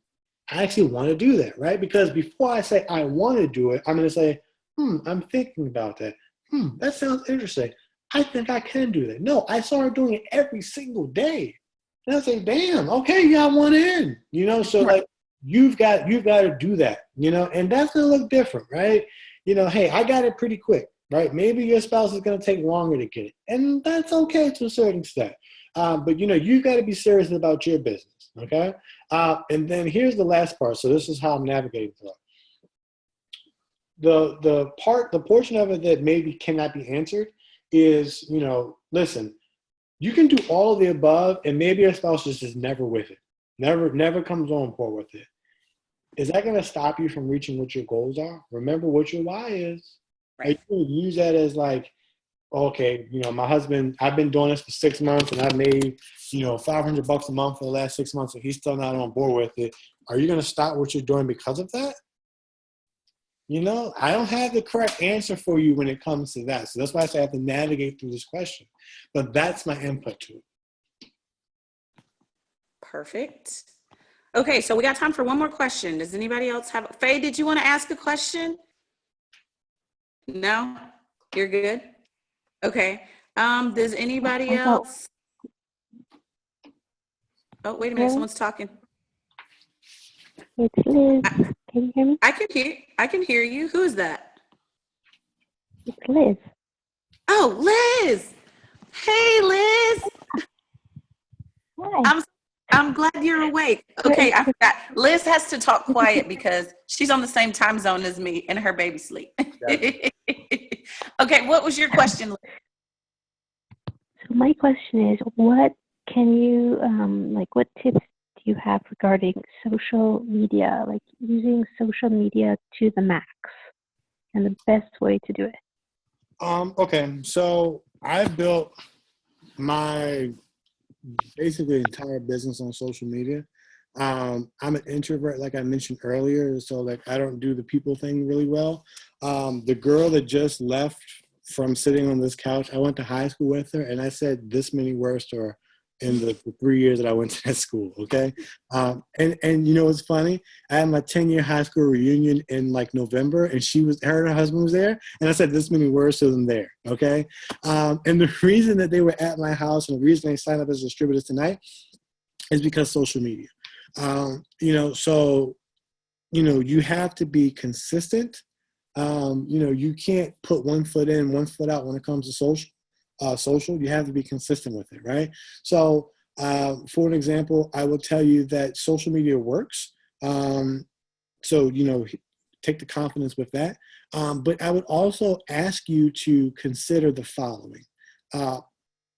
actually want to do that, right? Because before I say I want to do it, I'm going to say, I'm thinking about that. That sounds interesting. I think I can do that. No, I started doing it every single day. And I say, damn, okay, yeah, I want in, so like you've got to do that, and that's going to look different, right? Hey, I got it pretty quick, right? Maybe your spouse is going to take longer to get it, and that's okay to a certain extent. But you've got to be serious about your business, okay? And then here's the last part. So this is how I'm navigating through it. The portion of it that maybe cannot be answered is, listen, you can do all of the above, and maybe your spouse is just never with it, never comes on board with it. Is that going to stop you from reaching what your goals are? Remember what your why is. Right. You can use that as like, okay, my husband, I've been doing this for 6 months and I've made, $500 a month for the last 6 months and he's still not on board with it. Are you going to stop what you're doing because of that? I don't have the correct answer for you when it comes to that. So that's why I say I have to navigate through this question. But that's my input to it. Perfect. Okay, so we got time for one more question. Does anybody else have? Faye, did you want to ask a question? No? You're good? Okay. Does anybody else? Oh, wait a minute. Someone's talking. It's Liz. Can you hear me? I can hear you. Who is that? It's Liz. Oh, Liz. Hey, Liz. Hi. I'm glad you're awake. Okay, I forgot. Liz has to talk quiet because she's on the same time zone as me and her baby sleep. Okay, what was your question, Liz? So my question is, what can you, what tips do you have regarding social media, like using social media to the max and the best way to do it? Okay, so I built my basically entire business on social media. I'm an introvert, like I mentioned earlier, so like I don't do the people thing really well. The girl that just left from sitting on this couch, I went to high school with her, and I said this many words to her in the 3 years that I went to that school, okay? And what's funny? I had my 10-year high school reunion in like November, and her and her husband was there, and I said this many words to them there, okay? And the reason that they were at my house and the reason they signed up as distributors tonight is because social media. You have to be consistent. You can't put one foot in, one foot out when it comes to social. You have to be consistent with it, right? So for an example, I will tell you that social media works. Take the confidence with that. But I would also ask you to consider the following.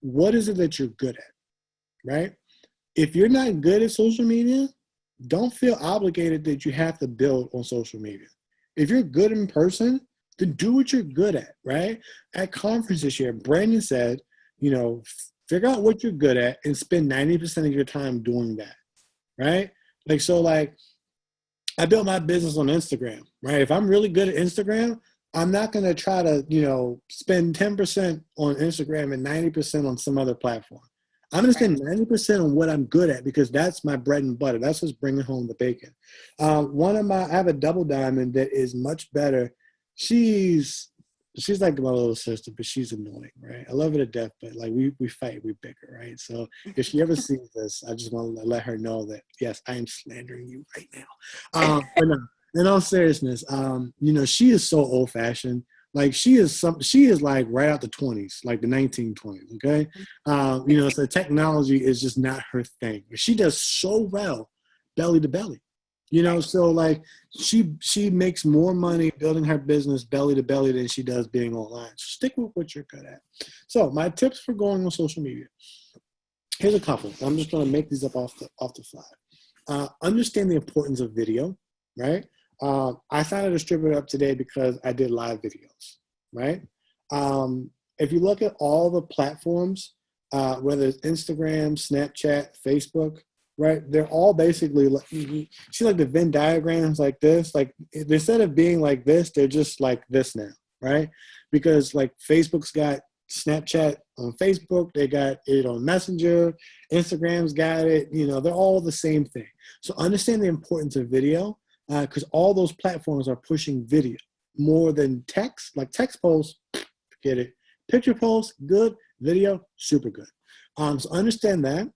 What is it that you're good at, right? If you're not good at social media, don't feel obligated that you have to build on social media. If you're good in person, then do what you're good at, right? At conference this year, Brandon said, figure out what you're good at and spend 90% of your time doing that, right? I built my business on Instagram, right? If I'm really good at Instagram, I'm not going to try to, spend 10% on Instagram and 90% on some other platform. I'm going to spend 90% on what I'm good at because that's my bread and butter. That's what's bringing home the bacon. I have a double diamond that is much better. She's she's like my little sister, but she's annoying, right? I love her to death, but like we fight, we bicker, right? So if she ever sees this, I just want to let her know that yes, I am slandering you right now. But no, in all seriousness, she is so old fashioned. Like she is like right out the 20s, like the 1920s. Okay, so technology is just not her thing. She does so well, belly to belly. So like she makes more money building her business belly to belly than she does being online. So stick with what you're good at. So my tips for going on social media. Here's a couple. I'm just going to make these up off the fly. Understand the importance of video, right? I signed a distributor up today because I did live videos, right? If you look at all the platforms, whether it's Instagram, Snapchat, Facebook, right? They're all basically like, you see like the Venn diagrams like this, like instead of being like this, they're just like this now, right? Because like Facebook's got Snapchat on Facebook, they got it on Messenger, Instagram's got it, they're all the same thing. So understand the importance of video because all those platforms are pushing video more than text, like text posts, forget it. Picture posts, good. Video, super good. So understand that.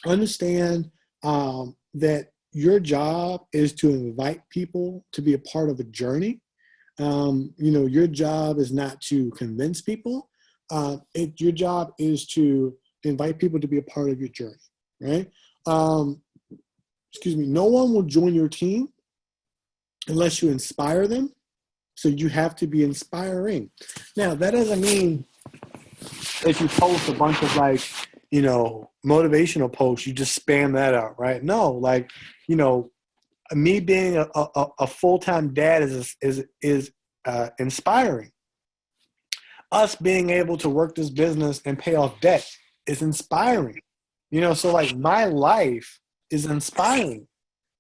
Understand that your job is to invite people to be a part of a journey. Your job is not to convince people. Your job is to invite people to be a part of your journey, right? No one will join your team unless you inspire them. So you have to be inspiring. Now, that doesn't mean if you post a bunch of like, motivational posts, you just spam that out, right? No, like, me being a full-time dad is inspiring. Us being able to work this business and pay off debt is inspiring. So like my life is inspiring.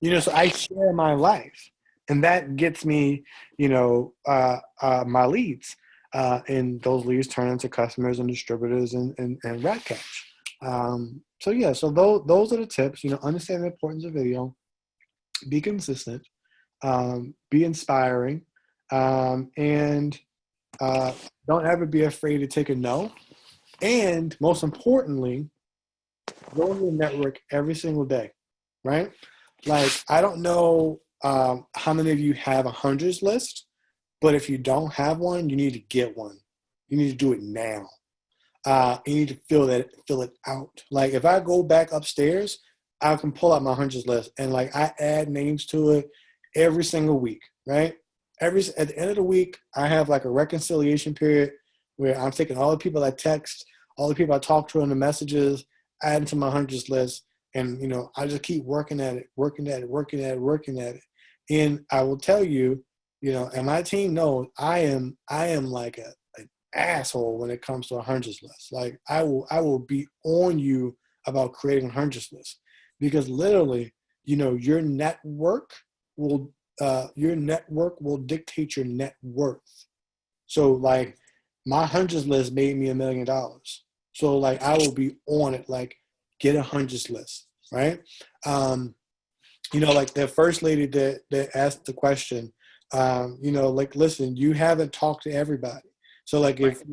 So I share my life, and that gets me, my leads, and those leads turn into customers and distributors and rat catch. So those are the tips. Understand the importance of video, be consistent, be inspiring, and don't ever be afraid to take a no. And most importantly, go in your network every single day, right? Like, I don't know how many of you have a hundreds list, but if you don't have one, you need to get one. You need to do it now. You need to fill it out. Like if I go back upstairs, I can pull out my hundreds list and like I add names to it every single week, right? At the end of the week, I have like a reconciliation period where I'm taking all the people I text, all the people I talk to in the messages, adding to my hundreds list, and I just keep working at it. And I will tell you, and my team knows I am like an asshole when it comes to a hundreds list. Like I will be on you about creating a hundreds list because literally, your network will dictate your net worth. So like my hundreds list made me $1 million. So like I will be on it, like get a hundreds list, right? Like the first lady that asked the question, like, listen, you haven't talked to everybody. So like if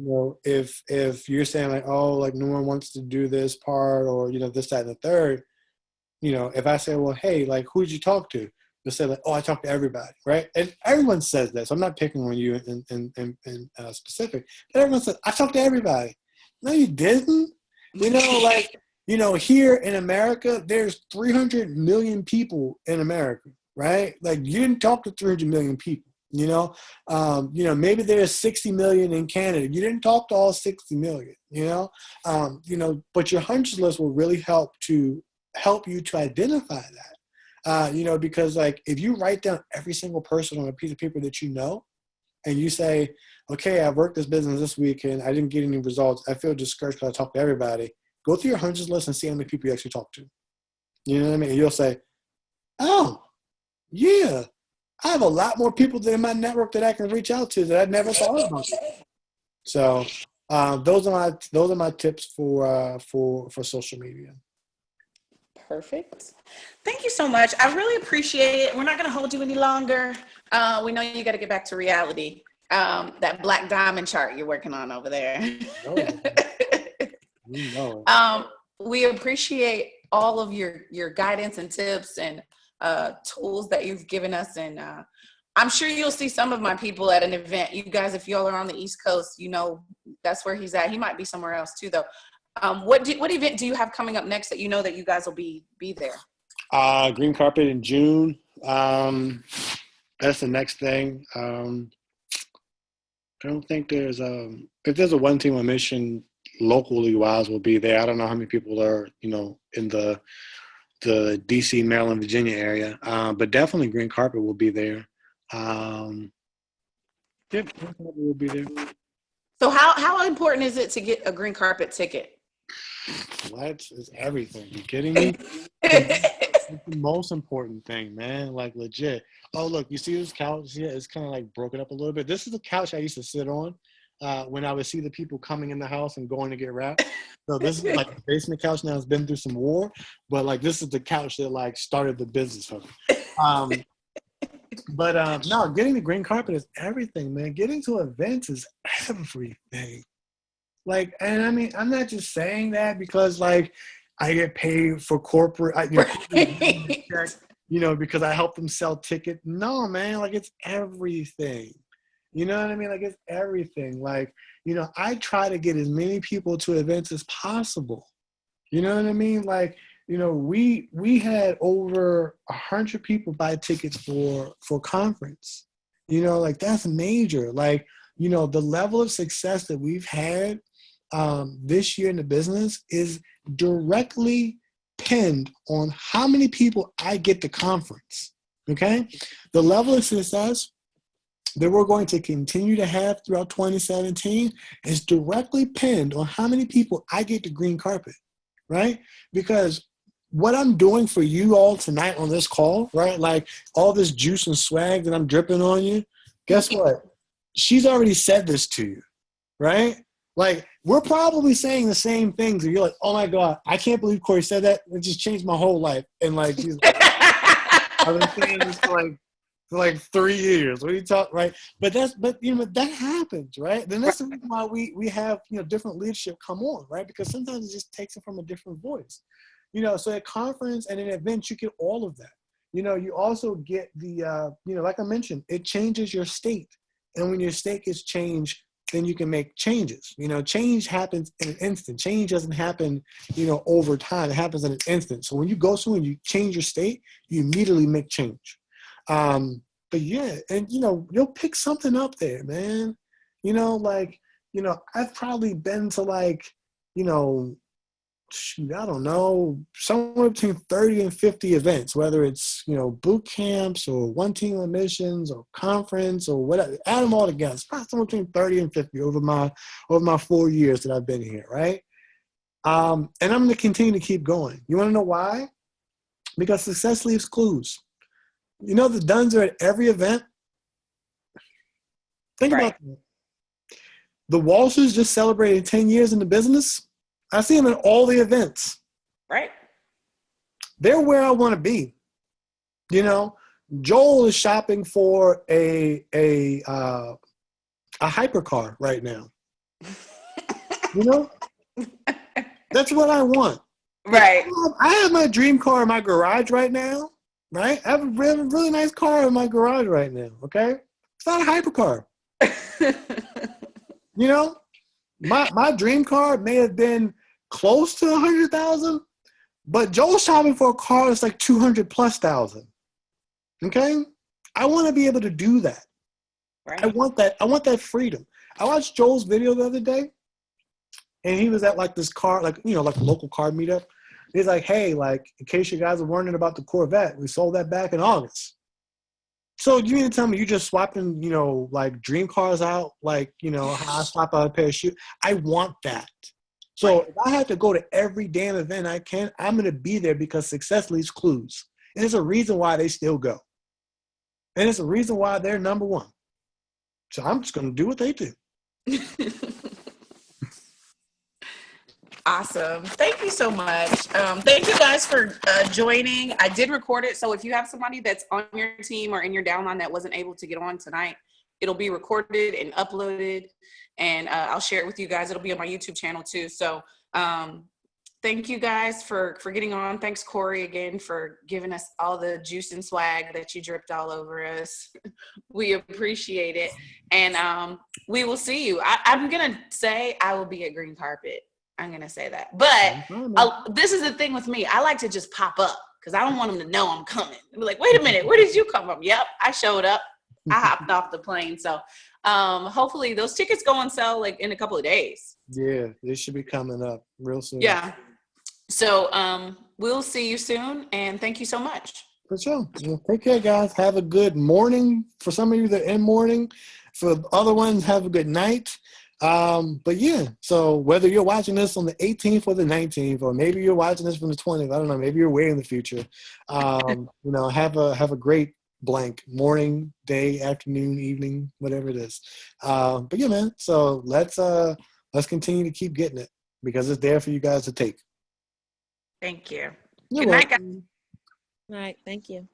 you're saying like, oh, like no one wants to do this part or, this, that, and the third, if I say, well, hey, like who did you talk to? You'll say like, oh, I talked to everybody, right? And everyone says that. So I'm not picking on you in specific. But everyone says, I talked to everybody. No, you didn't. Here in America, there's 300 million people in America, right? Like you didn't talk to 300 million people. Maybe there's 60 million in Canada. You didn't talk to all 60 million, but your hundreds list will really help you to identify that. Because like if you write down every single person on a piece of paper that and you say, okay, I've worked this business this week and I didn't get any results. I feel discouraged because I talked to everybody. Go through your hundreds list and see how many people you actually talk to. You know what I mean? And you'll say, oh, yeah. I have a lot more people in my network that I can reach out to that I never thought about. So those are my tips for social media. Perfect. Thank you so much. I really appreciate it. We're not going to hold you any longer. We know you got to get back to reality. that black diamond chart you're working on over there. You know it. We appreciate all of your guidance and tips and tools that you've given us. And I'm sure you'll see some of my people at an event. You guys, if y'all are on the East Coast, you know that's where he's at. He might be somewhere else too, though. What event do you have coming up next that you know that you guys will be there? Green carpet in June. That's the next thing. I don't think there's if there's a one team on mission locally wise will be there. I don't know how many people are, in the DC, Maryland, Virginia area. But definitely green carpet will be there. Yeah, green carpet will be there. So how important is it to get a green carpet ticket? What? It's everything. You kidding me? It's the most important thing, man. Like legit. Oh, look, you see this couch here? It's kind of like broken up a little bit. This is the couch I used to sit on when I would see the people coming in the house and going to get wrapped. So this is like a basement couch now. It's been through some war, but like this is the couch that like started the business for me. But no, getting the green carpet is everything, man. Getting to events is everything. Like, and I mean, I'm not just saying that because like I get paid for corporate, because I help them sell tickets. No, man, like it's everything. You know what I mean? Like it's everything. Like, I try to get as many people to events as possible. You know what I mean? Like, we had over 100 people buy tickets for conference. Like that's major. Like, the level of success that we've had this year in the business is directly pinned on how many people I get to conference. Okay? The level of success that we're going to continue to have throughout 2017 is directly pinned on how many people I get to green carpet, right? Because what I'm doing for you all tonight on this call, right? Like all this juice and swag that I'm dripping on you, guess what? She's already said this to you, right? Like we're probably saying the same things and you're like, oh my God, I can't believe Corey said that. It just changed my whole life. And like, she's like, I've been saying this for like 3 years. What are you talking, right? But that happens, right? Then that's the reason why we have, different leadership come on, right? Because sometimes it just takes it from a different voice. So at conference and at events, you get all of that. You also get the, like I mentioned, it changes your state. And when your state gets changed, then you can make changes. Change happens in an instant. Change doesn't happen, over time. It happens in an instant. So when you go somewhere and you change your state, you immediately make change. But yeah, and you'll pick something up there, man. I've probably been to like, I don't know, somewhere between 30 and 50 events, whether it's, boot camps or one team on missions or conference or whatever, add them all together. It's probably somewhere between 30 and 50 over my 4 years that I've been here, right? And I'm going to continue to keep going. You want to know why? Because success leaves clues. The Duns are at every event. Think about that. The Walshes just celebrated 10 years in the business. I see them at all the events. Right. They're where I want to be. Joel is shopping for a hypercar right now. That's what I want. Right. I have my dream car in my garage right now. Right? I have a really nice car in my garage right now. Okay. It's not a hypercar. My dream car may have been close to 100,000, but Joel's shopping for a car that's like 200,000+. Okay, I want to be able to do that. Right. I want that freedom. I watched Joel's video the other day, and he was at like this car, like a local car meetup. He's like, hey, like in case you guys are wondering about the Corvette, we sold that back in August. So you mean to tell me you're just swapping, like dream cars out, like, how I swap out a pair of shoes? I want that. So if I have to go to every damn event I can, I'm going to be there because success leaves clues. And there's a reason why they still go. And it's a reason why they're number one. So I'm just going to do what they do. Awesome. Thank you so much. Thank you guys for joining. I did record it. So if you have somebody that's on your team or in your downline that wasn't able to get on tonight, it'll be recorded and uploaded, and I'll share it with you guys. It'll be on my YouTube channel too. So thank you guys for getting on. Thanks, Corey, again, for giving us all the juice and swag that you dripped all over us. We appreciate it. And we will see you. I'm going to say I will be at Green Carpet. I'm going to say that. But this is the thing with me. I like to just pop up because I don't want them to know I'm coming. They're like, wait a minute, where did you come from? Yep, I showed up. I hopped off the plane. So hopefully those tickets go on sale like in a couple of days. Yeah, they should be coming up real soon. Yeah. So we'll see you soon, and thank you so much. For sure. Well, take care, guys. Have a good morning. For some of you, they're in morning. For the other ones, have a good night. But yeah, so whether you're watching this on the 18th or the 19th, or maybe you're watching this from the 20th, I don't know, maybe you're way in the future. You know, have a great blank morning, day, afternoon, evening, whatever it is. But yeah, man. So let's continue to keep getting it because it's there for you guys to take. Thank you. You're Good night, welcome. guys. All right. Thank you.